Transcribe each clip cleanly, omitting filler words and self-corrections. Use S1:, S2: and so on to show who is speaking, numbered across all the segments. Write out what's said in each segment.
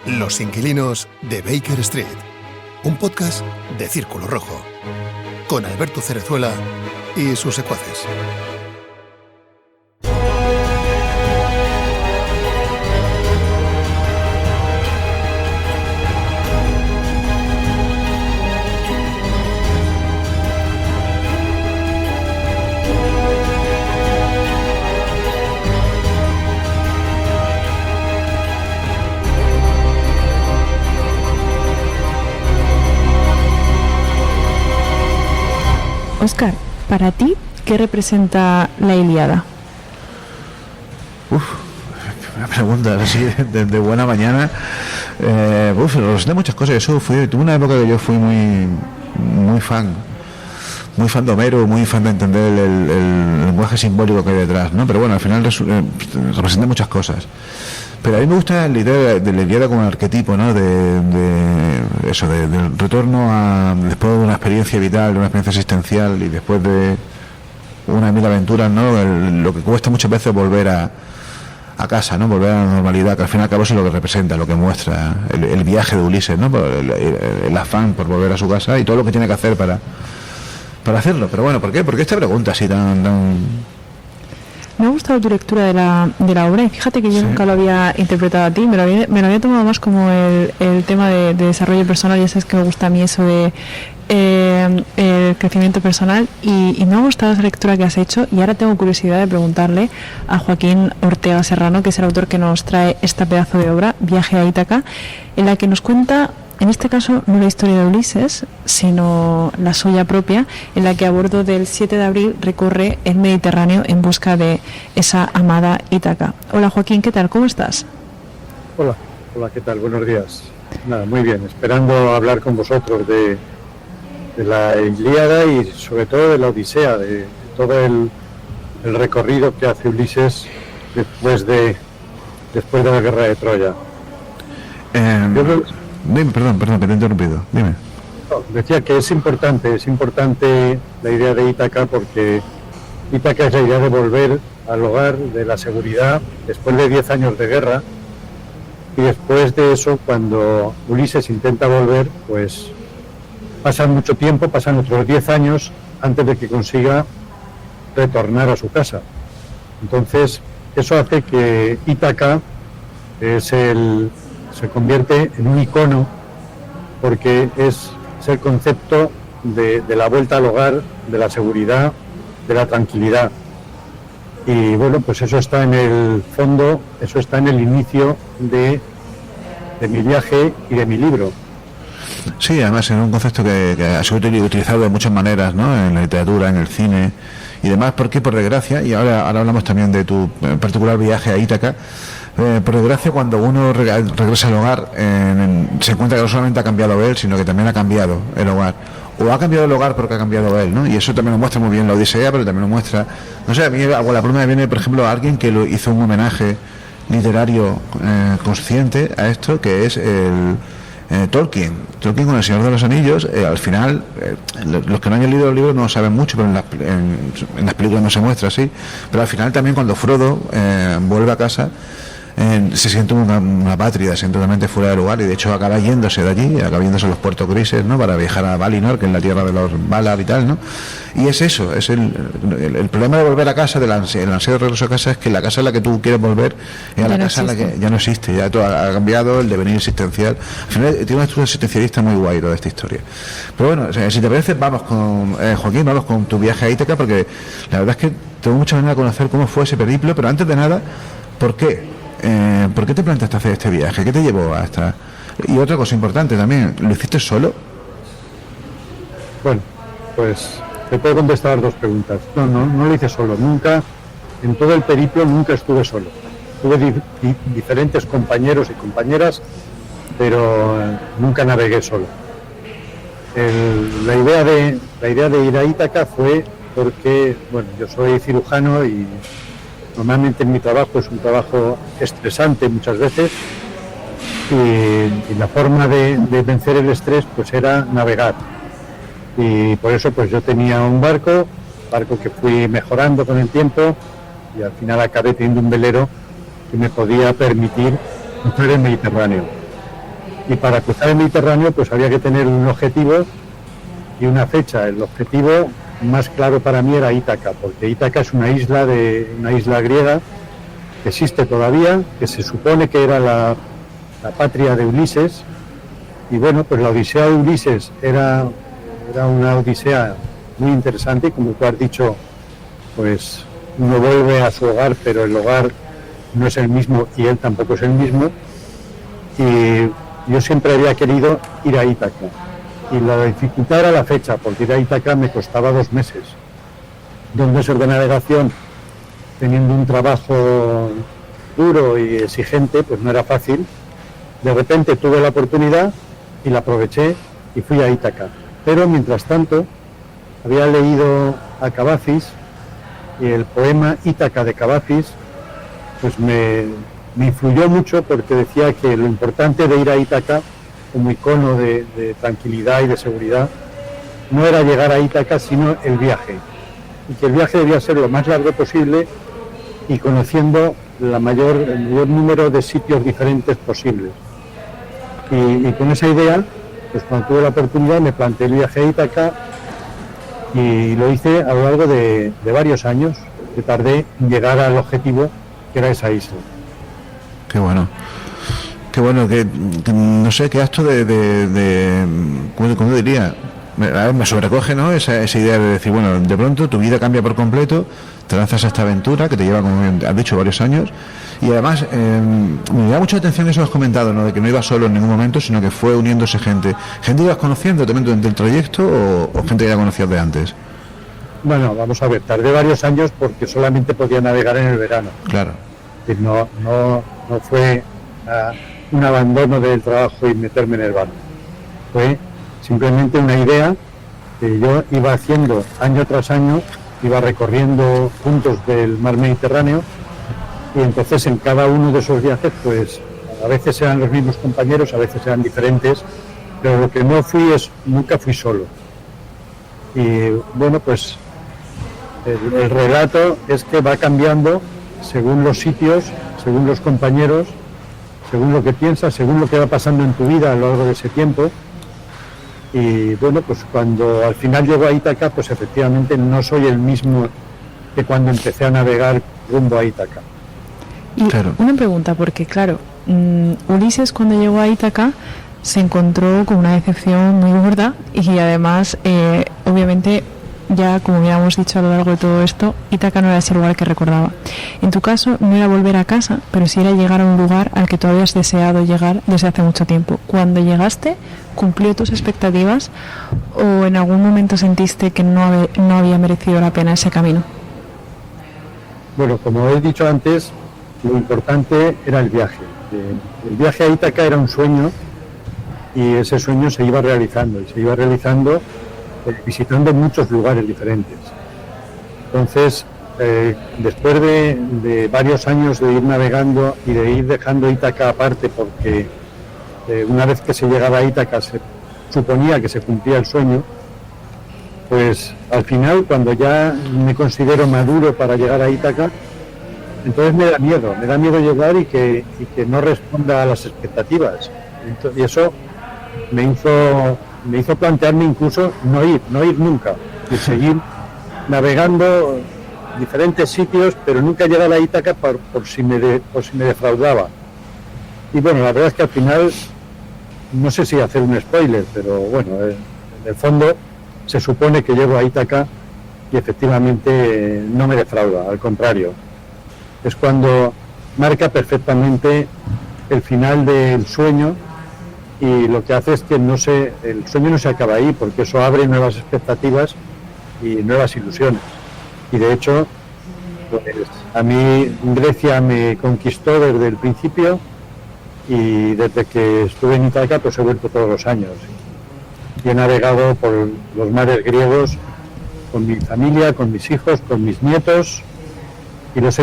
S1: Los inquilinos de Baker Street, un podcast de Círculo Rojo, con Alberto Cerezuela y sus secuaces.
S2: Óscar, para ti, ¿qué representa la Ilíada?
S3: Una pregunta así de buena mañana. Representa muchas cosas. Tuve una época que yo fui muy fan de Homero, muy fan de entender el lenguaje simbólico que hay detrás, ¿no? Pero bueno, al final representa muchas cosas. Pero a mí me gusta la idea de la Ilíada como arquetipo, ¿no? Del retorno después de una experiencia vital, de una experiencia existencial y después de unas mil aventuras, ¿no? Lo que cuesta muchas veces volver a casa, ¿no? Volver a la normalidad, que al fin y al cabo es lo que representa, lo que muestra el viaje de Ulises, ¿no? El afán por volver a su casa y todo lo que tiene que hacer para hacerlo. Pero bueno, ¿por qué? ¿Por qué esta pregunta así tan...
S2: Me ha gustado tu lectura de la obra y fíjate que yo nunca lo había interpretado a ti, me lo había tomado más como el tema de desarrollo personal. Ya sabes que me gusta a mí eso de el crecimiento personal y me ha gustado esa lectura que has hecho, y ahora tengo curiosidad de preguntarle a Joaquín Ortega Serrano, que es el autor que nos trae esta pedazo de obra, Viaje a Ítaca, en la que nos cuenta, en este caso, no la historia de Ulises, sino la suya propia, en la que a bordo del 7 de abril recorre el Mediterráneo en busca de esa amada Ítaca. Hola Joaquín, ¿qué tal? ¿Cómo estás?
S4: Hola, ¿qué tal? Buenos días. Nada, muy bien, esperando hablar con vosotros de la Ilíada y sobre todo de la Odisea, de todo el recorrido que hace Ulises después de la guerra de Troya.
S3: Dime, perdón, que te he interrumpido. Dime.
S4: No, decía que es importante la idea de Ítaca, porque Ítaca es la idea de volver al hogar, de la seguridad, después de 10 años de guerra, y después de eso, cuando Ulises intenta volver, pues pasan mucho tiempo, pasan otros 10 años antes de que consiga retornar a su casa. Entonces, eso hace que Ítaca se convierte en un icono, porque es el concepto de la vuelta al hogar, de la seguridad, de la tranquilidad. Y bueno, pues eso está en el fondo, eso está en el inicio de mi viaje y de mi libro.
S3: Sí, además es un concepto que ha sido utilizado de muchas maneras, ¿no? En la literatura, en el cine y demás, porque por desgracia, y ahora hablamos también de tu particular viaje a Ítaca, por desgracia, cuando uno regresa al hogar, se encuentra que no solamente ha cambiado él, sino que también ha cambiado el hogar. O ha cambiado el hogar porque ha cambiado él, ¿no? Y eso también lo muestra muy bien la Odisea, pero también lo muestra... No sé, a mí a la pluma me viene, por ejemplo, a alguien que lo hizo un homenaje literario consciente a esto, que es Tolkien con El Señor de los Anillos. Al final, los que no hayan leído el libro no saben mucho, pero en las películas no se muestra así. Pero al final también, cuando Frodo vuelve a casa, se siente una patria, se siente totalmente fuera de lugar, y de hecho acaba yéndose de allí, acaba yéndose a los puertos grises, ¿no? Para viajar a Valinor, que es la tierra de los Valar y tal, ¿no? Y es eso, es el problema de volver a casa, el anseo de regreso a casa, es que la casa en la que tú quieres volver es a la casa en la que ya no existe, ya todo ha cambiado, el devenir existencial. Al final tiene una estructura existencialista muy guay toda esta historia. Pero bueno, si te parece, vamos con Joaquín, vamos con tu viaje a Ítaca, porque la verdad es que tengo mucha manera de conocer cómo fue ese periplo, pero antes de nada, ¿por qué? ¿Por qué te planteaste hacer este viaje? ¿Qué te llevó hasta...? Y otra cosa importante también, ¿lo hiciste solo?
S4: Bueno, pues te puedo contestar dos preguntas. No lo hice solo, nunca, en todo el periplo nunca estuve solo. Tuve diferentes compañeros y compañeras, pero nunca navegué solo. La idea de ir a Ítaca fue porque, bueno, yo soy cirujano y normalmente mi trabajo es un trabajo estresante muchas veces, y la forma de vencer el estrés pues era navegar, y por eso pues yo tenía un barco que fui mejorando con el tiempo, y al final acabé teniendo un velero que me podía permitir cruzar el Mediterráneo. Y para cruzar el Mediterráneo pues había que tener un objetivo y una fecha. El objetivo más claro para mí era Ítaca, porque Ítaca es una isla griega que existe todavía, que se supone que era la patria de Ulises. Y bueno, pues la odisea de Ulises era una odisea muy interesante, y como tú has dicho, pues uno vuelve a su hogar, pero el hogar no es el mismo y él tampoco es el mismo. Y yo siempre había querido ir a Ítaca, y la dificultad era la fecha, porque ir a Ítaca me costaba 2 meses. 2 meses de navegación, teniendo un trabajo duro y exigente, pues no era fácil. De repente tuve la oportunidad y la aproveché y fui a Ítaca. Pero mientras tanto había leído a Cavafis, y el poema Ítaca de Cavafis pues me influyó mucho, porque decía que lo importante de ir a Ítaca como icono de tranquilidad y de seguridad no era llegar a Ítaca, sino el viaje, y que el viaje debía ser lo más largo posible y conociendo el mayor número de sitios diferentes posibles. Y con esa idea, pues cuando tuve la oportunidad me planteé el viaje a Ítaca, y lo hice a lo largo de varios años, que tardé en llegar al objetivo, que era esa isla.
S3: Qué bueno, que no sé, qué acto ¿cómo diría? Me sobrecoge, ¿no? Esa idea de decir, bueno, de pronto tu vida cambia por completo, te lanzas a esta aventura que te lleva, como has dicho, varios años, y además me da mucha atención eso que has comentado, ¿no? De que no ibas solo en ningún momento, sino que fue uniéndose gente que ibas conociendo también durante el trayecto, o gente que ya conocías de antes.
S4: Bueno, vamos a ver, tardé varios años porque solamente podía navegar en el verano.
S3: Claro.
S4: No fue un abandono del trabajo y meterme en el barco. Fue simplemente una idea que yo iba haciendo año tras año, iba recorriendo puntos del mar Mediterráneo, y entonces en cada uno de esos viajes pues a veces eran los mismos compañeros, a veces eran diferentes, pero lo que nunca fui solo. Y bueno, pues el relato es que va cambiando según los sitios, según los compañeros, según lo que piensas, según lo que va pasando en tu vida a lo largo de ese tiempo. Y bueno, pues cuando al final llego a Ítaca, pues efectivamente no soy el mismo que cuando empecé a navegar rumbo a Ítaca.
S2: Y claro, una pregunta, porque claro, Ulises cuando llegó a Ítaca se encontró con una decepción muy gorda, y además obviamente, ya como habíamos dicho a lo largo de todo esto, Ítaca no era ese lugar que recordaba. En tu caso no era volver a casa, pero sí era llegar a un lugar al que tú habías deseado llegar desde hace mucho tiempo. Cuando llegaste, ¿cumplió tus expectativas, o en algún momento sentiste que no había merecido la pena ese camino?
S4: Bueno, como he dicho antes, lo importante era el viaje. El viaje a Ítaca era un sueño, y ese sueño se iba realizando, visitando muchos lugares diferentes. Entonces, después de varios años de ir navegando y de ir dejando Ítaca aparte, porque una vez que se llegaba a Ítaca se suponía que se cumplía el sueño, pues al final, cuando ya me considero maduro para llegar a Ítaca, entonces me da miedo llegar y que no responda a las expectativas. Y eso me hizo plantearme incluso no ir nunca, y seguir navegando diferentes sitios, pero nunca llegar a Ítaca por si me defraudaba. Y bueno, la verdad es que al final, no sé si hacer un spoiler, pero bueno, en el fondo se supone que llego a Ítaca y efectivamente no me defrauda, al contrario. Es cuando marca perfectamente el final del sueño, y lo que hace es que el sueño no se acaba ahí, porque eso abre nuevas expectativas y nuevas ilusiones. Y de hecho, pues, a mí Grecia me conquistó desde el principio, y desde que estuve en Ítaca pues he vuelto todos los años. Y he navegado por los mares griegos con mi familia, con mis hijos, con mis nietos, y los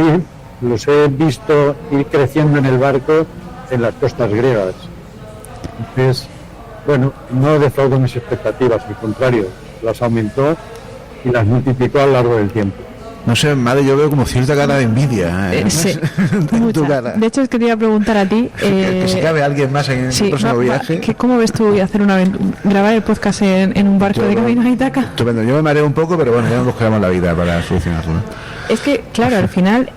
S4: he visto ir creciendo en el barco en las costas griegas. Entonces, bueno, no defraudó mis expectativas, al contrario, las aumentó y las multiplicó a lo largo del tiempo.
S3: No sé, madre, yo veo como cierta cara de envidia.
S2: Sí,
S3: en tu cara.
S2: De hecho, es que te iba a preguntar a ti.
S3: Que si cabe alguien más en el próximo viaje.
S2: ¿Cómo ves tú hacer grabar el podcast en un barco de camino a Ítaca? Estupendo.
S3: Yo me mareo un poco, pero bueno, ya nos buscaremos la vida para solucionarlo, ¿no?
S2: Es que, claro, al final,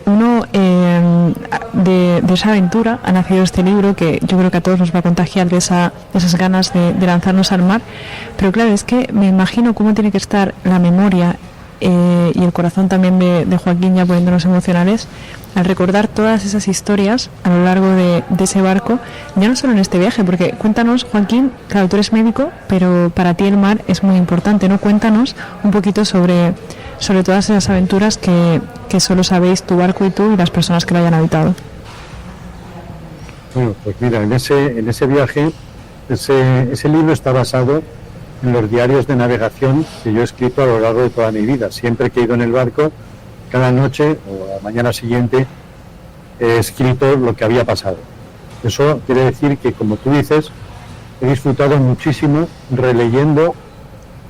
S2: uno de esa aventura ha nacido este libro que yo creo que a todos nos va a contagiar de esas ganas de lanzarnos al mar. Pero claro, es que me imagino cómo tiene que estar la memoria y el corazón también de Joaquín, ya poniéndonos emocionales, al recordar todas esas historias a lo largo de ese barco, ya no solo en este viaje, porque cuéntanos, Joaquín, claro, tú eres médico, pero para ti el mar es muy importante, ¿no? Cuéntanos un poquito sobre todas esas aventuras que solo sabéis tu barco y tú y las personas que lo hayan habitado.
S4: Bueno, pues mira, en ese viaje, ese libro está basado en los diarios de navegación que yo he escrito a lo largo de toda mi vida. Siempre que he ido en el barco, cada noche o a la mañana siguiente he escrito lo que había pasado. Eso quiere decir que, como tú dices, he disfrutado muchísimo releyendo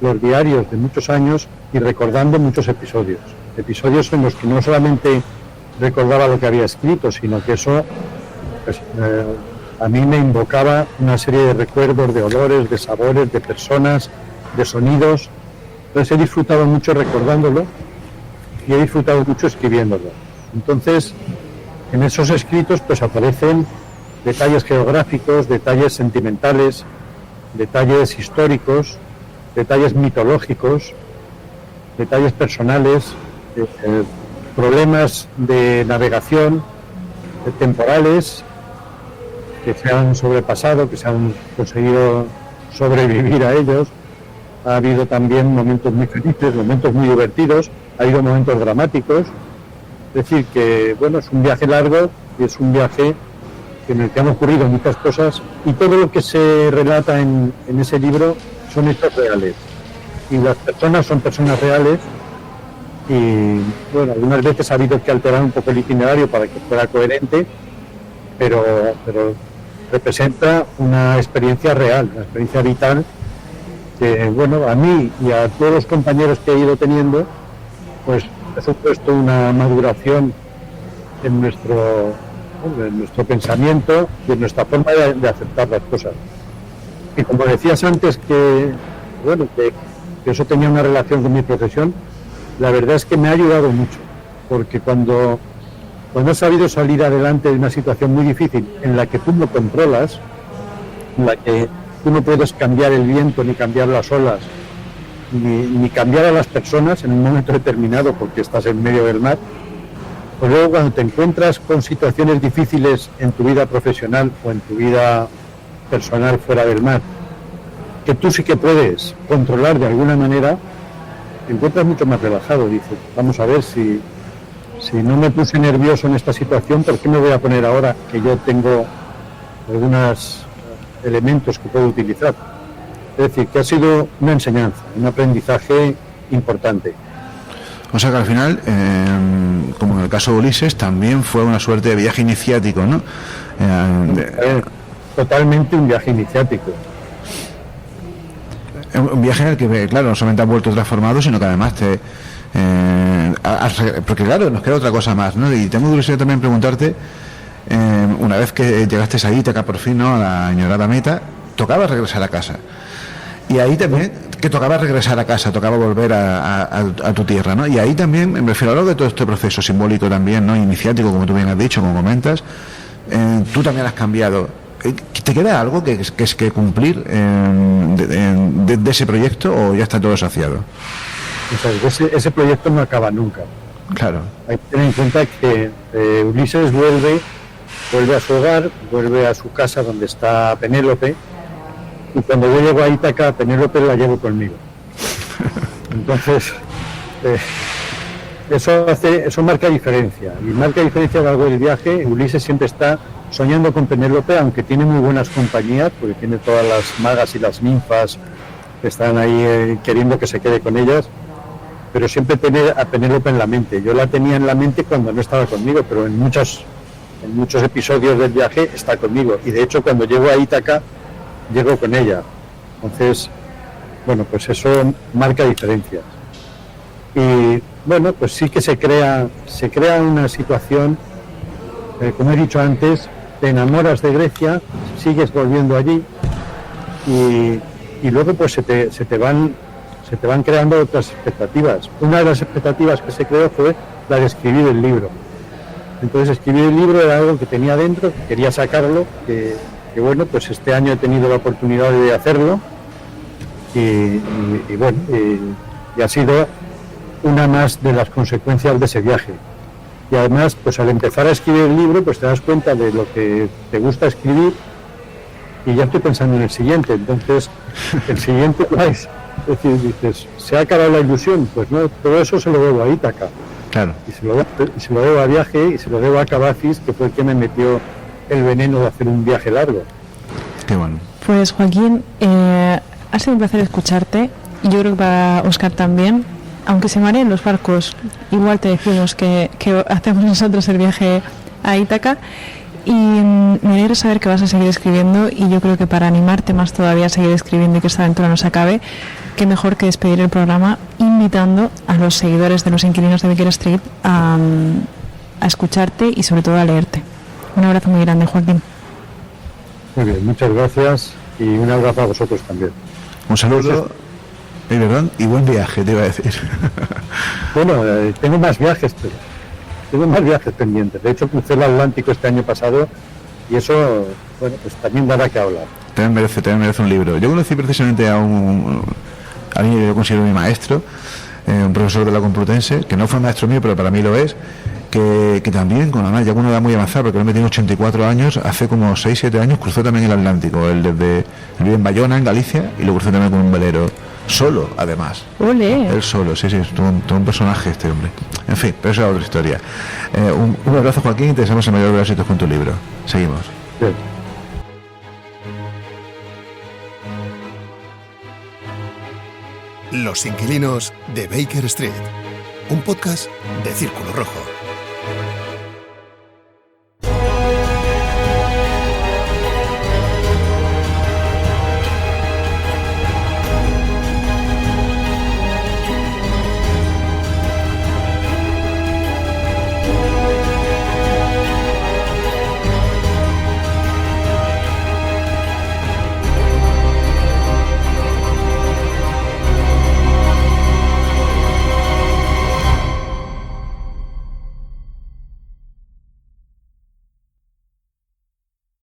S4: los diarios de muchos años y recordando muchos episodios en los que no solamente recordaba lo que había escrito, sino que eso pues, a mí me invocaba una serie de recuerdos, de olores, de sabores, de personas, de sonidos. Entonces he disfrutado mucho recordándolo y he disfrutado mucho escribiéndolo. Entonces, en esos escritos pues aparecen detalles geográficos, detalles sentimentales, detalles históricos, detalles mitológicos, detalles personales, problemas de navegación, temporales, que se han sobrepasado, que se han conseguido sobrevivir a ellos. Ha habido también momentos muy felices, momentos muy divertidos, ha habido momentos dramáticos. Es decir, que bueno, es un viaje largo y es un viaje en el que han ocurrido muchas cosas y todo lo que se relata en ese libro son hechos reales. Y las personas son personas reales y bueno, algunas veces ha habido que alterar un poco el itinerario para que fuera coherente, pero representa una experiencia real, una experiencia vital que, bueno, a mí y a todos los compañeros que he ido teniendo, pues ha supuesto una maduración en nuestro pensamiento y en nuestra forma de aceptar las cosas. Y como decías antes que eso tenía una relación con mi profesión, la verdad es que me ha ayudado mucho, porque cuando has sabido salir adelante de una situación muy difícil en la que tú no controlas, en la que tú no puedes cambiar el viento, ni cambiar las olas, ni cambiar a las personas en un momento determinado porque estás en medio del mar, pues luego cuando te encuentras con situaciones difíciles en tu vida profesional o en tu vida personal fuera del mar, que tú sí que puedes controlar de alguna manera, te encuentras mucho más relajado. Dices, vamos a ver, si no me puse nervioso en esta situación, ¿por qué me voy a poner ahora que yo tengo algunos elementos que puedo utilizar? Es decir, que ha sido una enseñanza, un aprendizaje importante.
S3: O sea que al final, como en el caso de Ulises, también fue una suerte de viaje iniciático, ¿no?
S4: Totalmente un viaje iniciático.
S3: Un viaje en el que, claro, no solamente has vuelto transformado, sino que además porque claro, nos queda otra cosa más, ¿no? Y tengo curiosidad también preguntarte, una vez que llegaste a Ítaca por fin, ¿no?, a la añorada meta, tocaba regresar a casa. Y ahí también, que tocaba regresar a casa, tocaba volver a tu tierra, ¿no? Y ahí también, me refiero a lo de todo este proceso simbólico también, ¿no?, iniciático, como tú bien has dicho, como comentas, tú también has cambiado. ¿Te queda algo que es que cumplir de ese proyecto o ya está todo saciado?
S4: O sea, ese proyecto no acaba nunca.
S3: Claro.
S4: Hay que tener en cuenta que Ulises vuelve a su hogar, vuelve a su casa donde está Penélope, y cuando yo llego a Ítaca, Penélope la llevo conmigo. Entonces, eso marca diferencia, y marca diferencia a lo largo del viaje. Ulises siempre está soñando con Penélope, aunque tiene muy buenas compañías, porque tiene todas las magas y las ninfas que están ahí queriendo que se quede con ellas, pero siempre tiene a Penélope en la mente. Yo la tenía en la mente cuando no estaba conmigo, pero en muchos episodios del viaje está conmigo, y de hecho cuando llego a Ítaca llego con ella. Entonces, bueno, pues eso marca diferencias. Y bueno, pues sí que se crea una situación, como he dicho antes, te enamoras de Grecia, sigues volviendo allí y luego pues se te van creando otras expectativas. Una de las expectativas que se creó fue la de escribir el libro. Entonces escribir el libro era algo que tenía dentro, que quería sacarlo, que bueno, pues este año he tenido la oportunidad de hacerlo y bueno, y ha sido una más de las consecuencias de ese viaje. Y además, pues al empezar a escribir el libro, pues te das cuenta de lo que te gusta escribir y ya estoy pensando en el siguiente. Entonces, el siguiente, pues, es decir, dices, ¿se ha acabado la ilusión? Pues no, todo eso se lo debo a Ítaca.
S3: Claro.
S4: Y se lo debo a Viaje y se lo debo a Cavafis, que fue el que me metió el veneno de hacer un viaje largo.
S3: Qué bueno.
S2: Pues Joaquín, ha sido un placer escucharte y yo creo que para Óscar también. Aunque se mareen los barcos, igual te decimos que hacemos nosotros el viaje a Ítaca y me alegra saber que vas a seguir escribiendo y yo creo que para animarte más todavía a seguir escribiendo y que esta aventura no se acabe, qué mejor que despedir el programa invitando a los seguidores de Los Inquilinos de Baker Street a escucharte y sobre todo a leerte. Un abrazo muy grande, Joaquín.
S4: Muy bien, muchas gracias y un abrazo a vosotros también.
S3: Un saludo. Perdón, y buen viaje, te iba a decir.
S4: Bueno, tengo más viajes pendientes. De hecho, crucé el Atlántico este año pasado y eso, bueno, pues también dará que hablar.
S3: También merece un libro. Yo conocí precisamente a alguien que yo considero mi maestro, un profesor de la Complutense, que no fue maestro mío, pero para mí lo es, que también, ya con una edad muy avanzada, porque él me tiene 84 años, hace como 6-7 años cruzó también el Atlántico. Él vive en Bayona, en Galicia, y lo cruzó también con un velero. Solo, además.
S2: ¡Ole!
S3: Él solo, sí, todo un personaje este hombre. En fin, pero eso es otra historia. Un abrazo, Joaquín, y te deseamos el mayor de los éxitos con tu libro. Seguimos.
S4: Bien.
S1: Los Inquilinos de Baker Street, un podcast de Círculo Rojo.